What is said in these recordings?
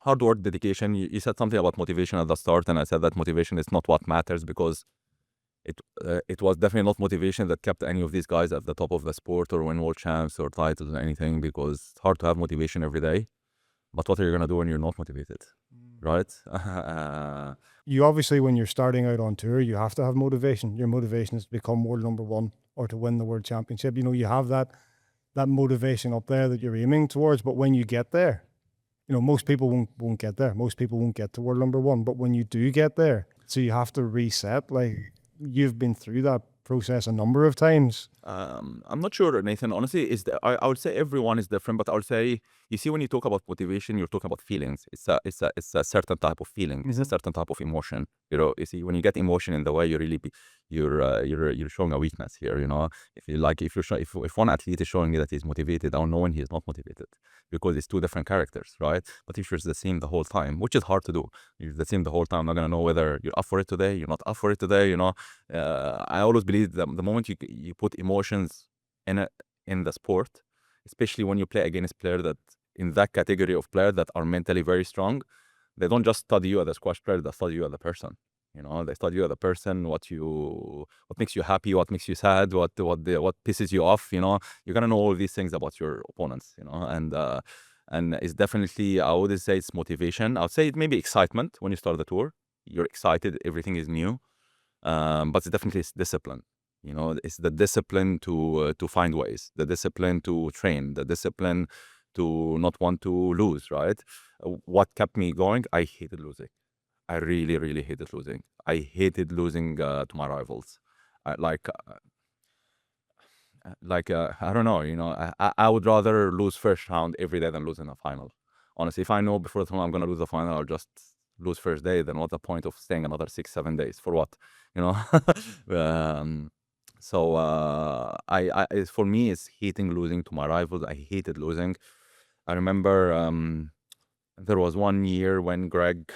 hard work, dedication. You said something about motivation at the start, and I said that motivation is not what matters, because it was definitely not motivation that kept any of these guys at the top of the sport or win world champs or titles or anything, because it's hard to have motivation every day. But what are you going to do when you're not motivated, right? You obviously, when you're starting out on tour, you have to have motivation. Your motivation is to become world number one or to win the world championship. You know, you have that motivation up there that you're aiming towards. But when you get there, you know, most people won't get there. Most people won't get to world number one. But when you do get there, so you have to reset. Like, you've been through that process a number of times. I'm not sure, Nathan. Honestly, I would say everyone is different, but I would say, you see, when you talk about motivation, you're talking about feelings. It's a certain type of feeling. It's a certain type of emotion. You know, you see, when you get emotion in the way, you're showing a weakness here. You know, if one athlete is showing me that he's motivated, I'll know when he's not motivated, because it's two different characters, right? But if you're the same the whole time, which is hard to do, you're the same the whole time, I'm not gonna know whether you're up for it today, you're not up for it today. You know, I always believe that the moment you put emotions in the sport, especially when you play against players that in that category of players that are mentally very strong, they don't just study you as a squash player, they study you as a person. You know, they study you as a person, what makes you happy, what makes you sad, what pisses you off. You know, you're gonna know all these things about your opponents. You know, and it's definitely, I would say it's motivation. I would say it may be excitement when you start the tour. You're excited, everything is new, but it's definitely discipline. You know, it's the discipline to find ways, the discipline to train, the discipline to not want to lose, right? What kept me going? I hated losing. I really, really hated losing. I hated losing to my rivals. I, I don't know, you know, I would rather lose first round every day than lose in a final. Honestly, if I know before the final I'm going to lose the final, I'll just lose first day. Then what's the point of staying another 6-7 days for what? You know. So for me, it's hating losing to my rivals. I hated losing. I remember there was one year when Greg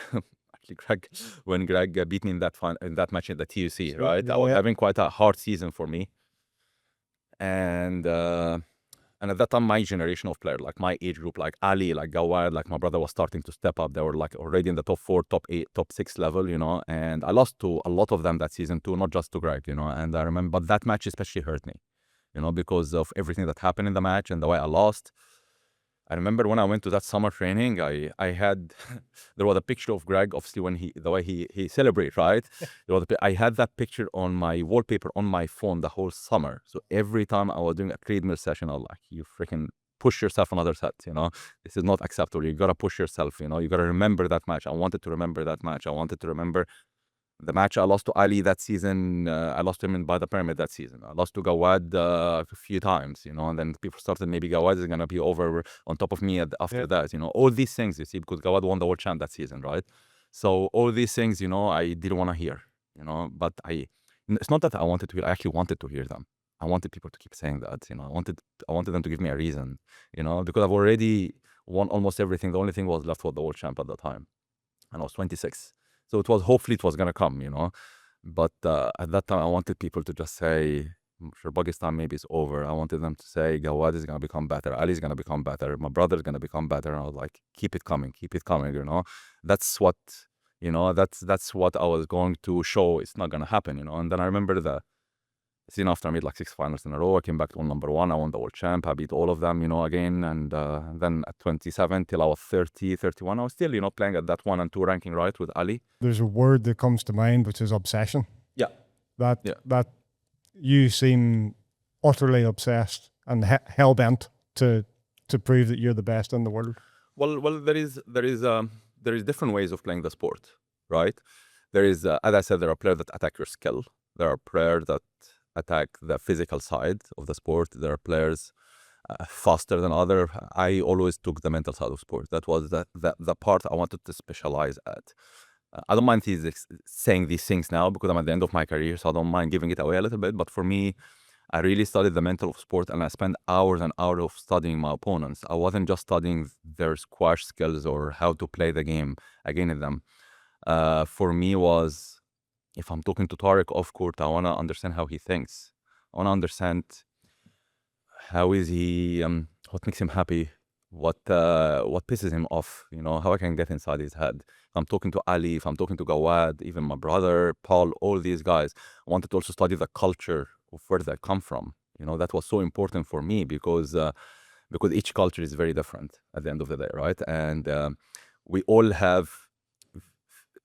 beat me in that match in the TUC, right? I was having quite a hard season for me, and at that time, my generation of players, like my age group, like Ali, like Gawad, like my brother was starting to step up. They were like already in the top 4, top 8, top 6 level, you know. And I lost to a lot of them that season too, not just to Greg, you know. And I remember, but that match especially hurt me, you know, because of everything that happened in the match and the way I lost. I remember when I went to that summer training, I had there was a picture of Greg, obviously when the way he celebrates, right? I had that picture on my wallpaper on my phone the whole summer. So every time I was doing a treadmill session, I was like, you freaking push yourself another set, you know? This is not acceptable. You gotta push yourself, you know? You gotta remember that match. I wanted to remember that match. I wanted to remember the match I lost to Ali that season. I lost to him by the pyramid that season. I lost to Gawad a few times, you know, and then people started, maybe Gawad is going to be over on top of me after that, you know, all these things, you see, because Gawad won the world champ that season, right? So all these things, you know, I didn't want to hear, you know, but it's not that I wanted to hear, I actually wanted to hear them. I wanted people to keep saying that, you know, I wanted them to give me a reason, you know, because I've already won almost everything. The only thing was left was the world champ at the time, and I was 26. So hopefully it was going to come, you know. But at that time, I wanted people to just say, Shorbagy's time maybe is over. I wanted them to say, Gawad is going to become better. Ali's going to become better. My brother's going to become better. And I was like, keep it coming, you know. That's what, you know, that's what I was going to show. It's not going to happen, you know. And then I remember the scene after I made like 6 finals in a row. I came back to number 1. I won the world champ. I beat all of them, you know, again. And then at 27 till I was 30, 31, I was still, you know, playing at that 1 and 2 ranking, right, with Ali. There's a word that comes to mind, which is obsession. Yeah. That you seem utterly obsessed and hell-bent to prove that you're the best in the world. Well, there is different ways of playing the sport, right? There is, as I said, there are players that attack your skill. There are players that attack the physical side of the sport. There are players faster than other. I always took the mental side of sport. That was the part I wanted to specialize at. I don't mind saying these things now because I'm at the end of my career, so I don't mind giving it away a little bit. But for me, I really studied the mental of sport, and I spent hours and hours of studying my opponents. I wasn't just studying their squash skills or how to play the game against them. For me was, if I'm talking to Tariq off court, I want to understand how he thinks. I want to understand how is he, what makes him happy, what pisses him off, how I can get inside his head. If I'm talking to Ali, if I'm talking to Gawad, even my brother, Paul, all these guys, I wanted to also study the culture of where they come from. That was so important for me because each culture is very different at the end of the day, right? And we all have,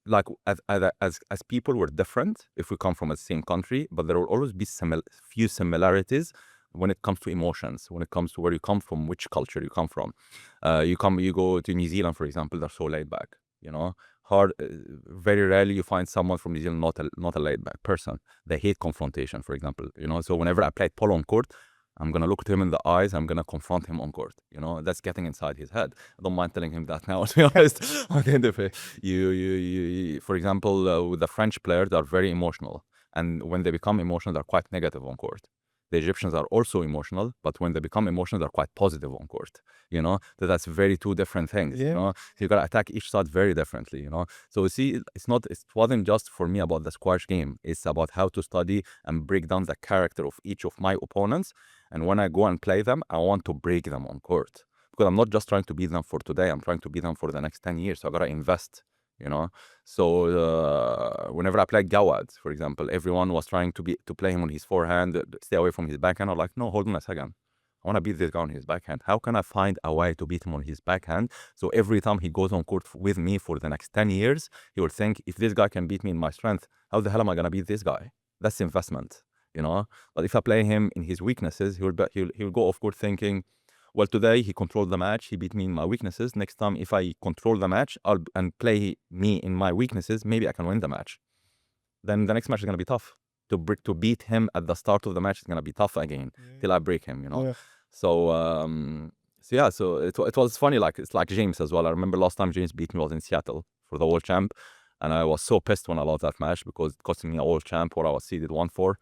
like, as people, we're different if we come from the same country, but there will always be few similarities when it comes to emotions, when it comes to where you come from, which culture you come from. You go to New Zealand, for example, they're so laid back, very rarely you find someone from New Zealand not a laid back person. They hate confrontation, for example, so whenever I played polo on court, I'm gonna look to him in the eyes. I'm gonna confront him on court. That's getting inside his head. I don't mind telling him that now. To be honest, at the end of it, for example, with the French players, they're very emotional, and when they become emotional, they're quite negative on court. The Egyptians are also emotional, but when they become emotional, they're quite positive on court. That's very two different things. Yeah. So you gotta attack each side very differently. So see, it wasn't just for me about the squash game. It's about how to study and break down the character of each of my opponents. And when I go and play them, I want to break them on court, because I'm not just trying to beat them for today. I'm trying to beat them for the next 10 years. So I gotta invest. So whenever I played Gawad, for example, everyone was trying to play him on his forehand, stay away from his backhand. I'm like, no, hold on a second. I want to beat this guy on his backhand. How can I find a way to beat him on his backhand? So every time he goes on court with me for the next 10 years, he will think, if this guy can beat me in my strength, how the hell am I going to beat this guy? That's investment, But if I play him in his weaknesses, he'll go off court thinking, well, today he controlled the match. He beat me in my weaknesses. Next time, if I control the match and play me in my weaknesses, maybe I can win the match. Then the next match is going to be tough. To beat him at the start of the match is going to be tough again till I break him, Yeah. So it was funny. Like, it's like James as well. I remember last time James beat me was in Seattle for the world champ, and I was so pissed when I lost that match because it cost me a world champ where I was seeded 1-4.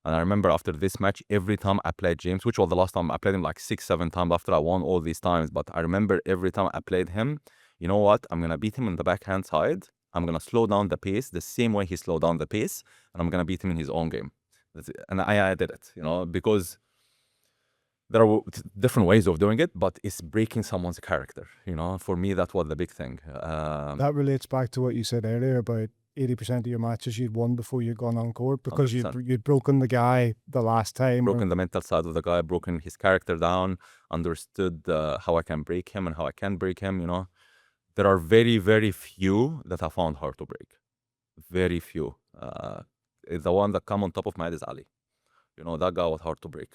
And I remember after this match, every time I played James, which was the last time I played him, like 6-7 times after I won all these times. But I remember every time I played him, you know what? I'm going to beat him on the backhand side. I'm going to slow down the pace the same way he slowed down the pace. And I'm going to beat him in his own game. And I did it, because there are different ways of doing it, but it's breaking someone's character. For me, that was the big thing. That relates back to what you said earlier about 80% of your matches you'd won before you'd gone on court because 100%. you'd broken the guy the last time. Broken the mental side of the guy, broken his character down, understood how I can break him and how I can break him. There are very, very few that I found hard to break. Very few. The one that come on top of my head is Ali. That guy was hard to break.